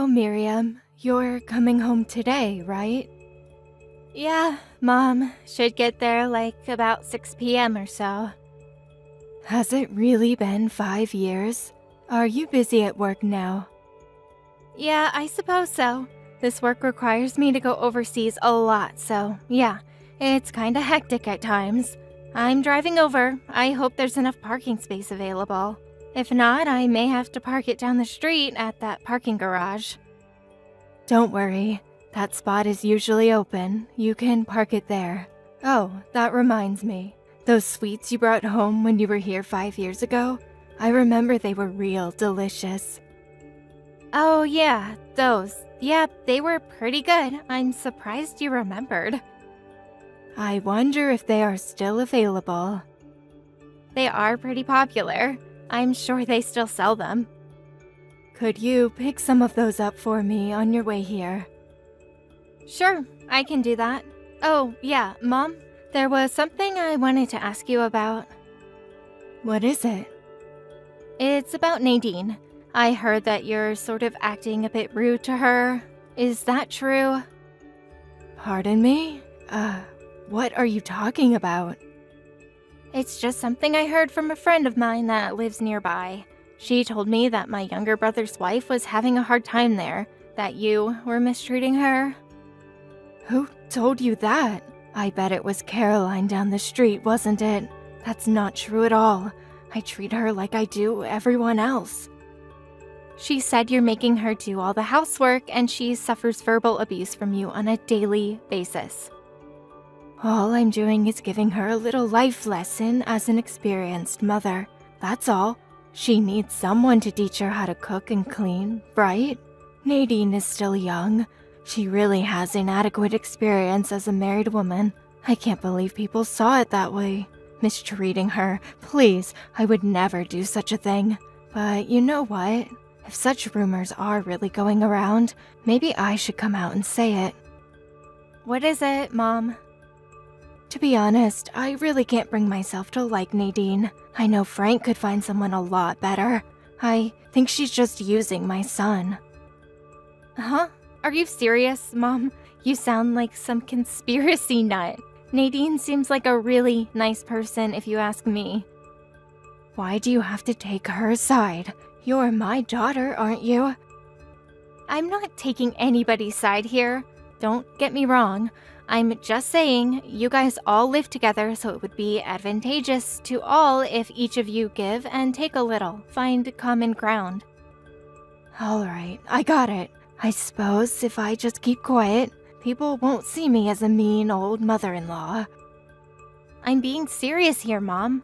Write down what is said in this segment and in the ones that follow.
So, Miriam, you're coming home today, right? Yeah, Mom. Should get there like about 6 p.m. or so. Has it really been 5 years? Are you busy at work now? Yeah, I suppose so. This work requires me to go overseas a lot, so yeah, it's kinda hectic at times. I'm driving over. I hope there's enough parking space available. If not, I may have to park it down the street at that parking garage. Don't worry, that spot is usually open. You can park it there. Oh, that reminds me. Those sweets you brought home when you were here 5 years ago? I remember they were real delicious. Oh yeah, those. Yep, they were pretty good. I'm surprised you remembered. I wonder if they are still available. They are pretty popular. I'm sure they still sell them. Could you pick some of those up for me on your way here? Sure, I can do that. Oh, yeah, Mom, there was something I wanted to ask you about. What is it? It's about Nadine. I heard that you're sort of acting a bit rude to her. Is that true? Pardon me? What are you talking about? It's just something I heard from a friend of mine that lives nearby. She told me that my younger brother's wife was having a hard time there, that you were mistreating her. Who told you that? I bet it was Caroline down the street, wasn't it? That's not true at all. I treat her like I do everyone else. She said you're making her do all the housework and she suffers verbal abuse from you on a daily basis. All I'm doing is giving her a little life lesson as an experienced mother. That's all. She needs someone to teach her how to cook and clean, right? Nadine is still young. She really has inadequate experience as a married woman. I can't believe people saw it that way. Mistreating her, please, I would never do such a thing. But you know what? If such rumors are really going around, maybe I should come out and say it. What is it, Mom? To be honest, I really can't bring myself to like Nadine. I know Frank could find someone a lot better. I think she's just using my son. Huh? Are you serious, Mom? You sound like some conspiracy nut. Nadine seems like a really nice person if you ask me. Why do you have to take her side? You're my daughter, aren't you? I'm not taking anybody's side here. Don't get me wrong. I'm just saying, you guys all live together, so it would be advantageous to all if each of you give and take a little, find common ground. Alright, I got it. I suppose if I just keep quiet, people won't see me as a mean old mother-in-law. I'm being serious here, Mom.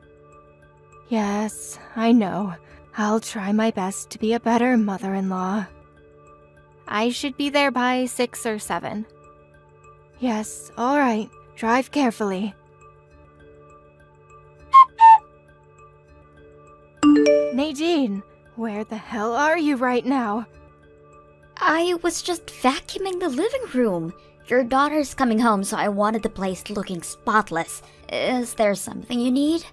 Yes, I know. I'll try my best to be a better mother-in-law. I should be there by 6 or 7. Yes, all right. Drive carefully. Nadine, where the hell are you right now? I was just vacuuming the living room. Your daughter's coming home, so I wanted the place looking spotless. Is there something you need?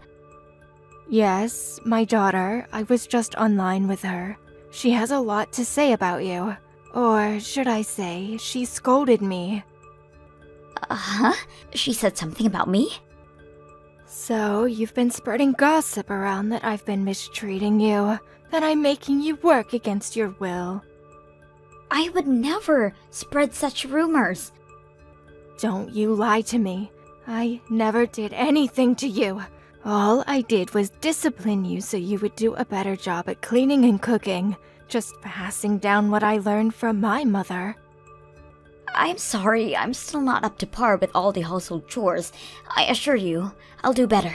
Yes, my daughter. I was just online with her. She has a lot to say about you. Or should I say, she scolded me. Uh-huh? She said something about me? So, you've been spreading gossip around that I've been mistreating you, that I'm making you work against your will. I would never spread such rumors. Don't you lie to me. I never did anything to you. All I did was discipline you so you would do a better job at cleaning and cooking, just passing down what I learned from my mother. I'm sorry, I'm still not up to par with all the household chores. I assure you, I'll do better.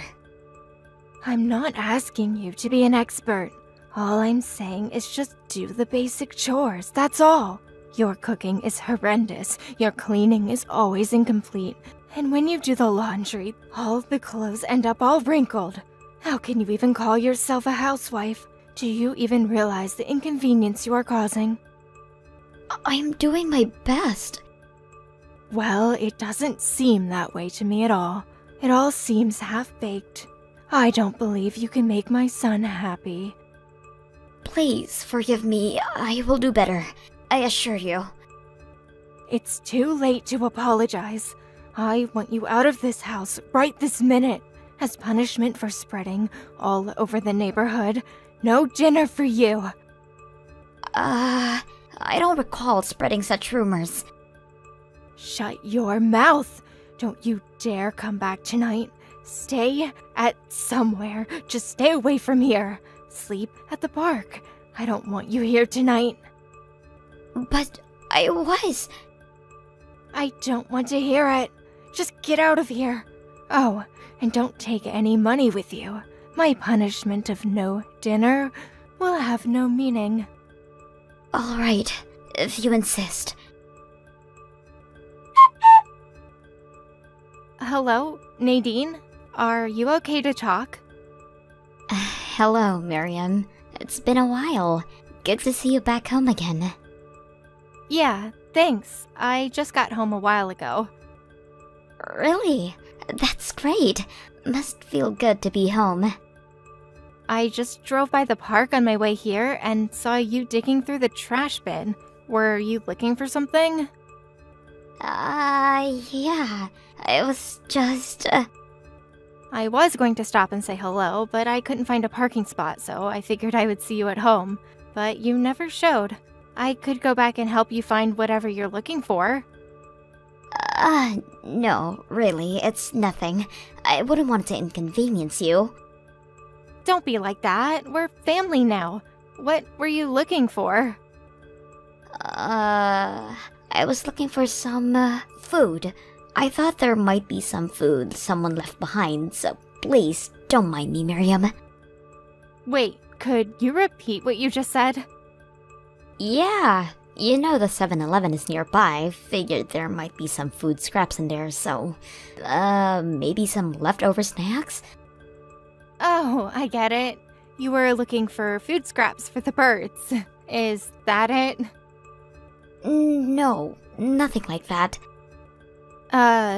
I'm not asking you to be an expert. All I'm saying is just do the basic chores, that's all. Your cooking is horrendous, your cleaning is always incomplete, and when you do the laundry, all the clothes end up all wrinkled. How can you even call yourself a housewife? Do you even realize the inconvenience you are causing? I'm doing my best. Well, it doesn't seem that way to me at all. It all seems half-baked. I don't believe you can make my son happy. Please forgive me, I will do better. I assure you. It's too late to apologize. I want you out of this house right this minute, as punishment for spreading all over the neighborhood. No dinner for you. I don't recall spreading such rumors. Shut your mouth. Don't you dare come back tonight. Stay at somewhere. Just stay away from here. Sleep at the park. I don't want you here tonight. But I was. I don't want to hear it. Just get out of here. Oh, and don't take any money with you. My punishment of no dinner will have no meaning. All right, if you insist. Hello, Nadine? Are you okay to talk? Hello, Miriam. It's been a while. Good to see you back home again. Yeah, thanks. I just got home a while ago. Really? That's great. Must feel good to be home. I just drove by the park on my way here and saw you digging through the trash bin. Were you looking for something? Yeah. I was just, I was going to stop and say hello, but I couldn't find a parking spot, so I figured I would see you at home. But you never showed. I could go back and help you find whatever you're looking for. No, really, it's nothing. I wouldn't want to inconvenience you. Don't be like that. We're family now. What were you looking for? I was looking for some, food. I thought there might be some food someone left behind, so please, don't mind me, Miriam. Wait, could you repeat what you just said? Yeah, you know the 7-Eleven is nearby. Figured there might be some food scraps in there, so... maybe some leftover snacks? Oh, I get it. You were looking for food scraps for the birds. Is that it? No, nothing like that.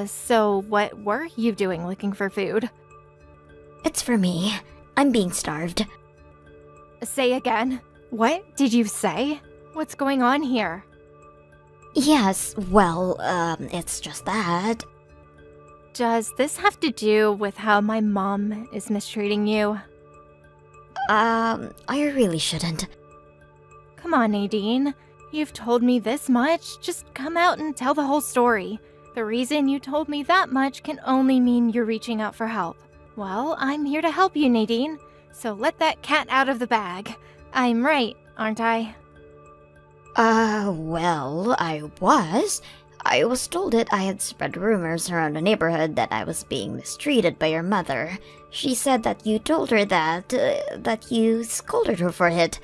So what were you doing looking for food? It's for me. I'm being starved. Say again. What did you say? What's going on here? Yes, well, it's just that. Does this have to do with how my mom is mistreating you? I really shouldn't. Come on, Nadine. You've told me this much. Just come out and tell the whole story. The reason you told me that much can only mean you're reaching out for help. Well, I'm here to help you, Nadine. So let that cat out of the bag. I'm right, aren't I? Well, I was. I was told that I had spread rumors around the neighborhood that I was being mistreated by your mother. She said that you told her that you scolded her for it.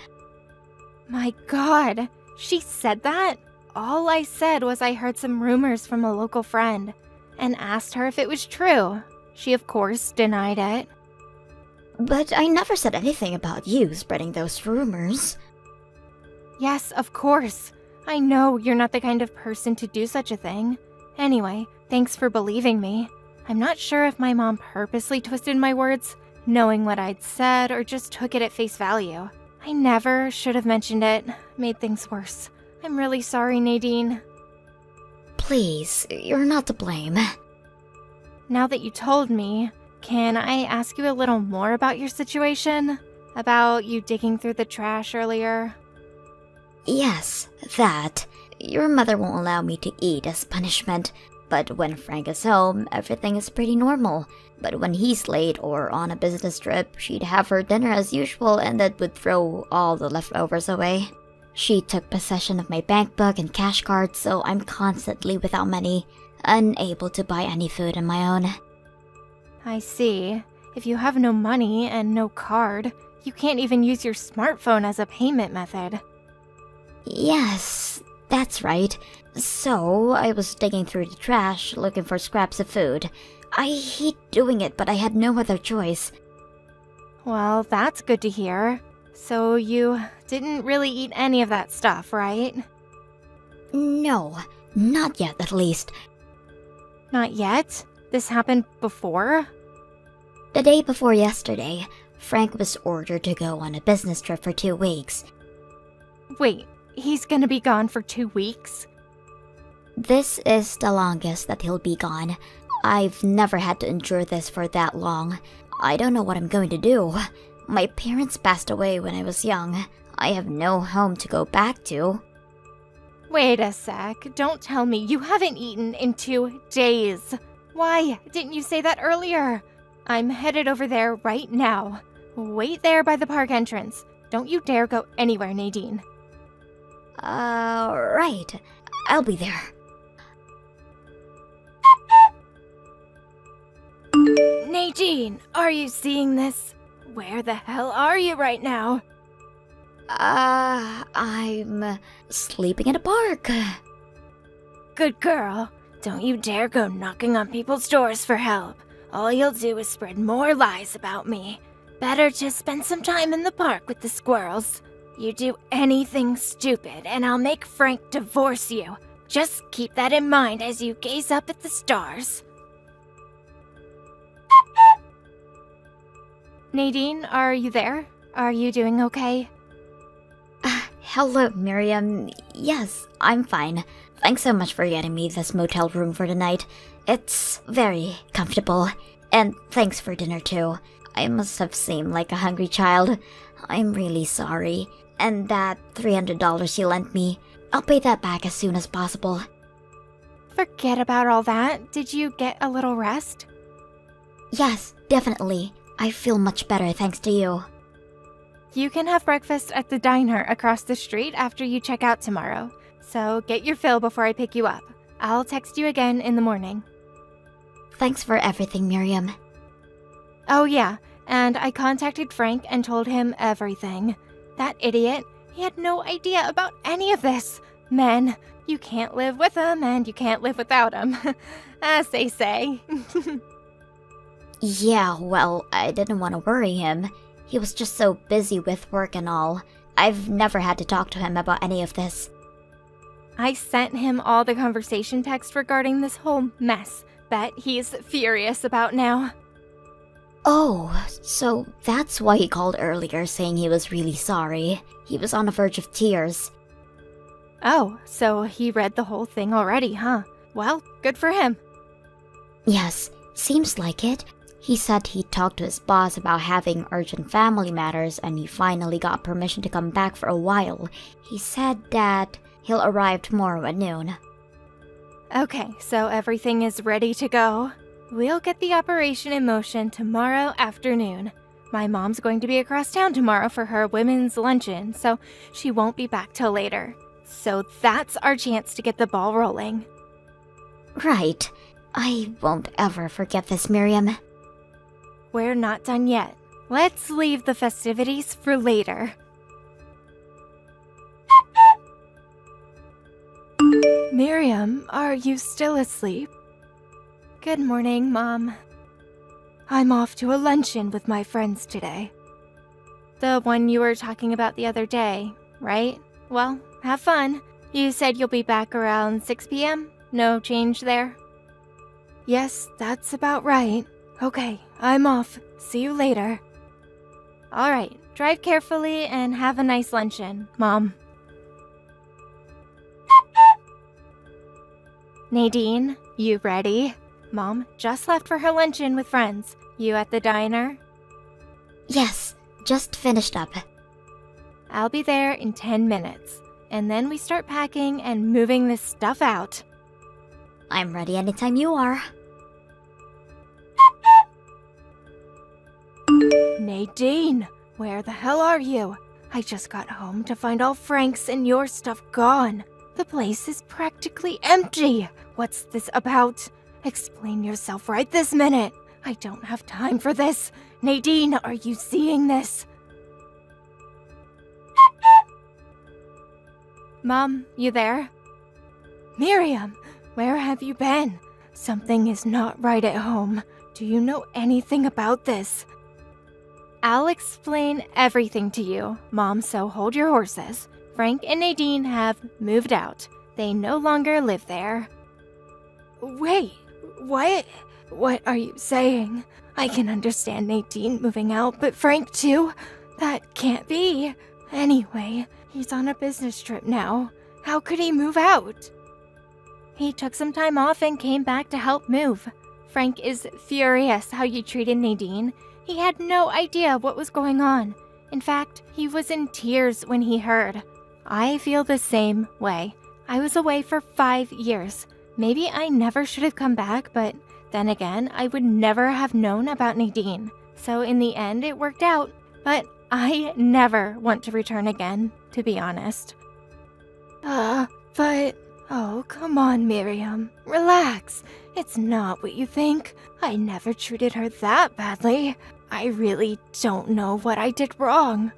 My God, she said that? All I said was I heard some rumors from a local friend and asked her if it was true. She, of course, denied it. But I never said anything about you spreading those rumors. Yes, of course. I know you're not the kind of person to do such a thing. Anyway, thanks for believing me. I'm not sure if my mom purposely twisted my words, knowing what I'd said, or just took it at face value. I never should have mentioned it. Made things worse. I'm really sorry, Nadine. Please, you're not to blame. Now that you told me, can I ask you a little more about your situation? About you digging through the trash earlier? Yes, that. Your mother won't allow me to eat as punishment, but when Frank is home, everything is pretty normal. But when he's late or on a business trip, she'd have her dinner as usual and then would throw all the leftovers away. She took possession of my bank book and cash card, so I'm constantly without money, unable to buy any food on my own. I see. If you have no money and no card, you can't even use your smartphone as a payment method. Yes, that's right. So, I was digging through the trash looking for scraps of food. I hate doing it, but I had no other choice. Well, that's good to hear. So you didn't really eat any of that stuff, right? No, not yet at least. Not yet? This happened before? The day before yesterday, Frank was ordered to go on a business trip for 2 weeks. Wait, he's gonna be gone for 2 weeks? This is the longest that he'll be gone. I've never had to endure this for that long. I don't know what I'm going to do. My parents passed away when I was young. I have no home to go back to. Wait a sec, don't tell me you haven't eaten in 2 days. Why didn't you say that earlier? I'm headed over there right now. Wait there by the park entrance. Don't you dare go anywhere, Nadine. Right. I'll be there. Nadine, are you seeing this? Where the hell are you right now? I'm sleeping in a park. Good girl. Don't you dare go knocking on people's doors for help. All you'll do is spread more lies about me. Better just spend some time in the park with the squirrels. You do anything stupid and I'll make Frank divorce you. Just keep that in mind as you gaze up at the stars. Nadine, are you there? Are you doing okay? Hello, Miriam. Yes, I'm fine. Thanks so much for getting me this motel room for the night. It's very comfortable. And thanks for dinner too. I must have seemed like a hungry child. I'm really sorry. And that $300 you lent me, I'll pay that back as soon as possible. Forget about all that. Did you get a little rest? Yes, definitely. I feel much better thanks to you. You can have breakfast at the diner across the street after you check out tomorrow. So get your fill before I pick you up. I'll text you again in the morning. Thanks for everything, Miriam. Oh yeah, and I contacted Frank and told him everything. That idiot, he had no idea about any of this. Men, you can't live with them and you can't live without them, as they say. Yeah, well, I didn't want to worry him. He was just so busy with work and all. I've never had to talk to him about any of this. I sent him all the conversation text regarding this whole mess. Bet he's furious about now. Oh, so that's why he called earlier saying he was really sorry. He was on the verge of tears. Oh, so he read the whole thing already, huh? Well, good for him. Yes, seems like it. He said he talked to his boss about having urgent family matters and he finally got permission to come back for a while. He said that he'll arrive tomorrow at noon. Okay, so everything is ready to go. We'll get the operation in motion tomorrow afternoon. My mom's going to be across town tomorrow for her women's luncheon, so she won't be back till later. So that's our chance to get the ball rolling. Right. I won't ever forget this, Miriam. We're not done yet. Let's leave the festivities for later. Miriam, are you still asleep? Good morning, Mom. I'm off to a luncheon with my friends today. The one you were talking about the other day, right? Well, have fun. You said you'll be back around 6 p.m.? No change there? Yes, that's about right. Okay, I'm off. See you later. Alright, drive carefully and have a nice luncheon, Mom. Nadine, you ready? Mom just left for her luncheon with friends. You at the diner? Yes, just finished up. I'll be there in 10 minutes. And then we start packing and moving this stuff out. I'm ready anytime you are. Nadine, where the hell are you? I just got home to find all Frank's and your stuff gone. The place is practically empty. What's this about? Explain yourself right this minute. I don't have time for this. Nadine, are you seeing this? Mom, you there? Miriam, where have you been? Something is not right at home. Do you know anything about this? I'll explain everything to you, Mom, so hold your horses. Frank and Nadine have moved out. They no longer live there. Wait, what? What are you saying? I can understand Nadine moving out, but Frank too? That can't be. Anyway, He's on a business trip now. How could he move out? He took some time off and came back to help move. Frank is furious how you treated Nadine. He had no idea what was going on. In fact, he was in tears when he heard. I feel the same way. I was away for 5 years. Maybe I never should have come back, but then again, I would never have known about Nadine. So in the end, it worked out. But I never want to return again, to be honest. Oh, come on, Miriam. Relax. It's not what you think. I never treated her that badly. I really don't know what I did wrong.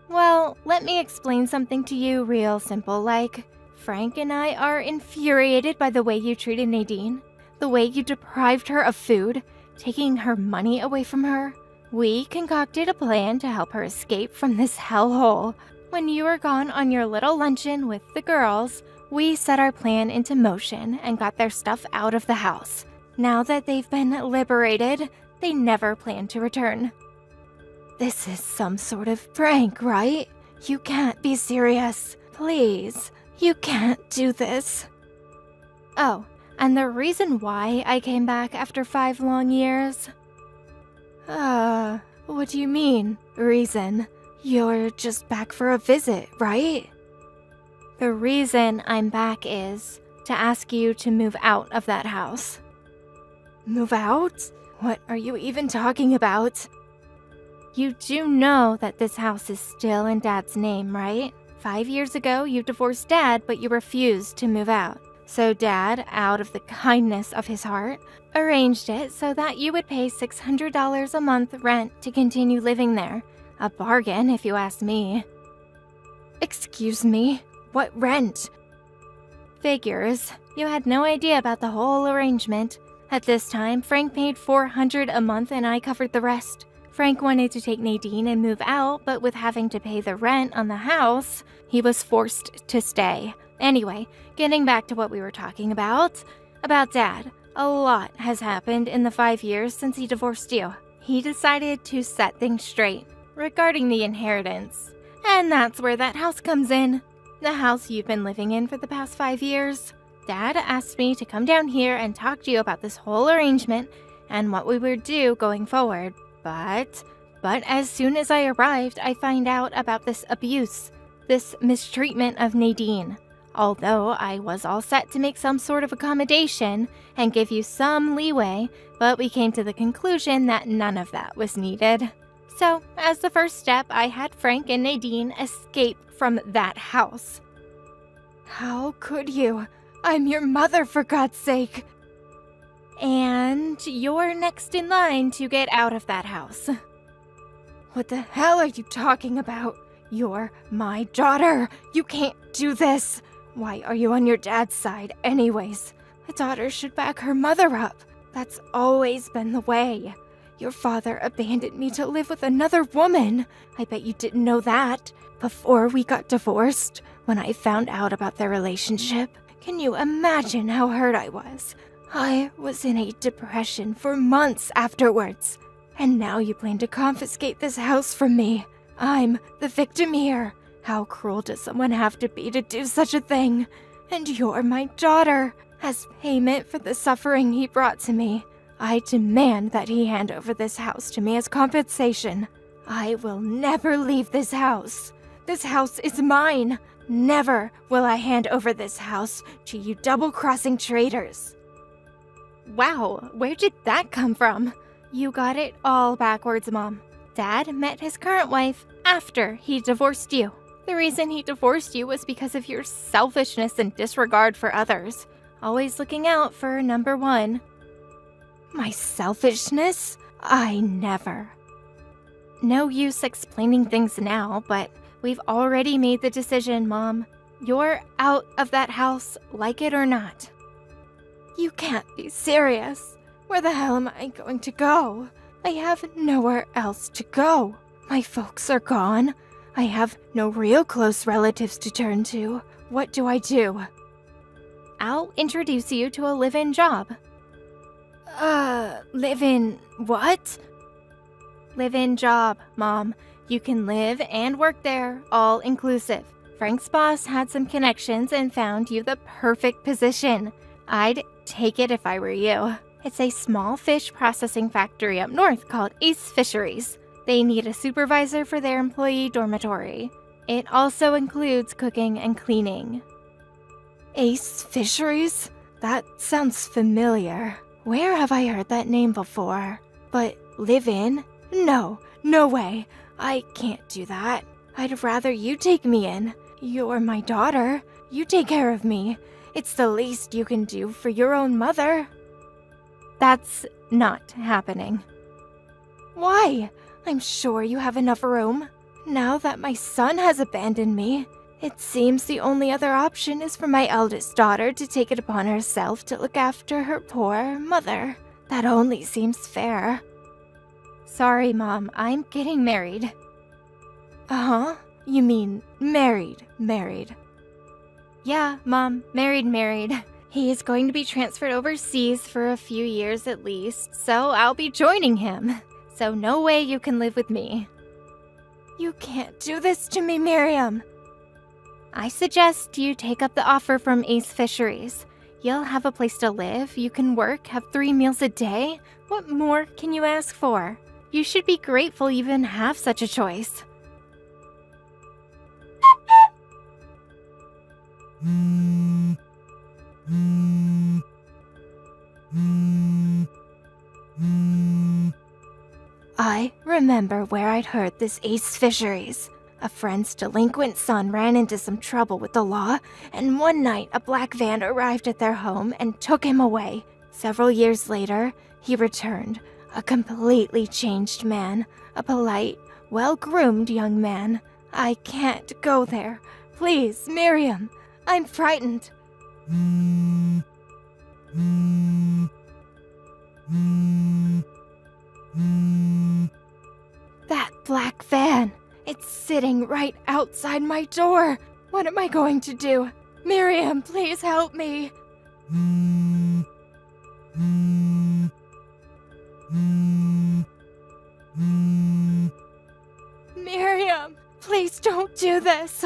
Well, let me explain something to you real simple, like Frank and I are infuriated by the way you treated Nadine, the way you deprived her of food, taking her money away from her. We concocted a plan to help her escape from this hellhole. When you were gone on your little luncheon with the girls, we set our plan into motion and got their stuff out of the house. Now that they've been liberated, they never plan to return. This is some sort of prank, right? You can't be serious. Please, you can't do this. Oh, and the reason why I came back after 5 long years? What do you mean, reason? You're just back for a visit, right? The reason I'm back is to ask you to move out of that house. Move out? What are you even talking about? You do know that this house is still in Dad's name, right? 5 years ago, you divorced Dad, but you refused to move out. So Dad, out of the kindness of his heart, arranged it so that you would pay $600 a month rent to continue living there. A bargain, if you ask me. Excuse me? What rent? Figures. You had no idea about the whole arrangement. At this time, Frank paid $400 a month and I covered the rest. Frank wanted to take Nadine and move out, but with having to pay the rent on the house, he was forced to stay. Anyway, getting back to what we were talking about Dad. A lot has happened in the 5 years since he divorced you. He decided to set things straight regarding the inheritance. And that's where that house comes in. The house you've been living in for the past 5 years. Dad asked me to come down here and talk to you about this whole arrangement and what we would do going forward. But as soon as I arrived, I find out about this abuse, this mistreatment of Nadine. Although I was all set to make some sort of accommodation and give you some leeway, but we came to the conclusion that none of that was needed. So, as the first step, I had Frank and Nadine escape from that house. How could you? I'm your mother, for God's sake. And you're next in line to get out of that house. What the hell are you talking about? You're my daughter. You can't do this. Why are you on your dad's side anyways? A daughter should back her mother up. That's always been the way. Your father abandoned me to live with another woman. I bet you didn't know that. Before we got divorced, when I found out about their relationship, can you imagine how hurt I was? I was in a depression for months afterwards. And now you plan to confiscate this house from me. I'm the victim here. How cruel does someone have to be to do such a thing? And you're my daughter. As payment for the suffering he brought to me, I demand that he hand over this house to me as compensation. I will never leave this house. This house is mine. Never will I hand over this house to you double-crossing traitors. Wow, where did that come from? You got it all backwards, Mom. Dad met his current wife after he divorced you. The reason he divorced you was because of your selfishness and disregard for others. Always looking out for number one. My selfishness? I never. No use explaining things now, but we've already made the decision, Mom. You're out of that house, like it or not. You can't be serious. Where the hell am I going to go? I have nowhere else to go. My folks are gone. I have no real close relatives to turn to. What do I do? I'll introduce you to a live-in job. Live-in what? Live-in job, Mom. You can live and work there, all inclusive. Frank's boss had some connections and found you the perfect position. I'd take it if I were you. It's a small fish processing factory up north called Ace Fisheries. They need a supervisor for their employee dormitory. It also includes cooking and cleaning. Ace Fisheries? That sounds familiar. Where have I heard that name before? But live in? No way. I can't do that. I'd rather you take me in. You're my daughter. You take care of me. It's the least you can do for your own mother. That's not happening. Why? I'm sure you have enough room. Now that my son has abandoned me, it seems the only other option is for my eldest daughter to take it upon herself to look after her poor mother. That only seems fair. Sorry, Mom, I'm getting married. Uh-huh? You mean married. Yeah, Mom, married. He is going to be transferred overseas for a few years at least, so I'll be joining him. So no way you can live with me. You can't do this to me, Miriam. I suggest you take up the offer from Ace Fisheries. You'll have a place to live, you can work, have 3 meals a day. What more can you ask for? You should be grateful you even have such a choice. I remember where I'd heard this Ace Fisheries. A friend's delinquent son ran into some trouble with the law, and one night a black van arrived at their home and took him away. Several years later, he returned, a completely changed man, a polite, well-groomed young man. I can't go there. Please, Miriam, I'm frightened. That black van. It's sitting right outside my door. What am I going to do? Miriam, please help me. Miriam, please don't do this.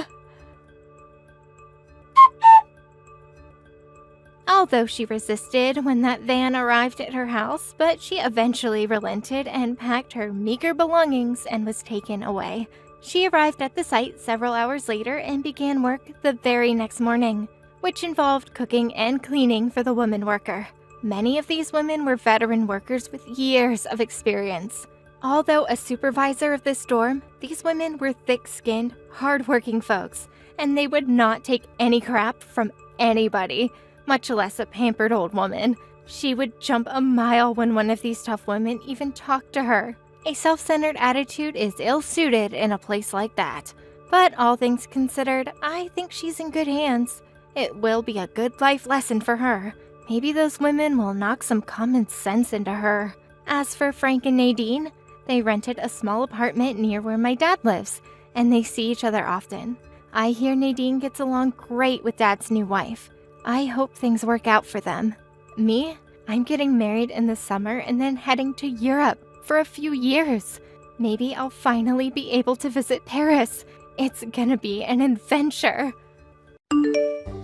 Although she resisted when that van arrived at her house, but she eventually relented and packed her meager belongings and was taken away. She arrived at the site several hours later and began work the very next morning, which involved cooking and cleaning for the woman worker. Many of these women were veteran workers with years of experience. Although a supervisor of this dorm, these women were thick-skinned, hard-working folks, and they would not take any crap from anybody, much less a pampered old woman. She would jump a mile when one of these tough women even talked to her. A self-centered attitude is ill-suited in a place like that. But all things considered, I think she's in good hands. It will be a good life lesson for her. Maybe those women will knock some common sense into her. As for Frank and Nadine, they rented a small apartment near where my dad lives, and they see each other often. I hear Nadine gets along great with Dad's new wife. I hope things work out for them. Me? I'm getting married in the summer and then heading to Europe for a few years. Maybe I'll finally be able to visit Paris. It's gonna be an adventure.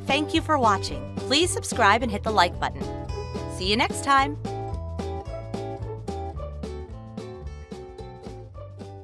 Thank you for watching. Please subscribe and hit the like button. See you next time.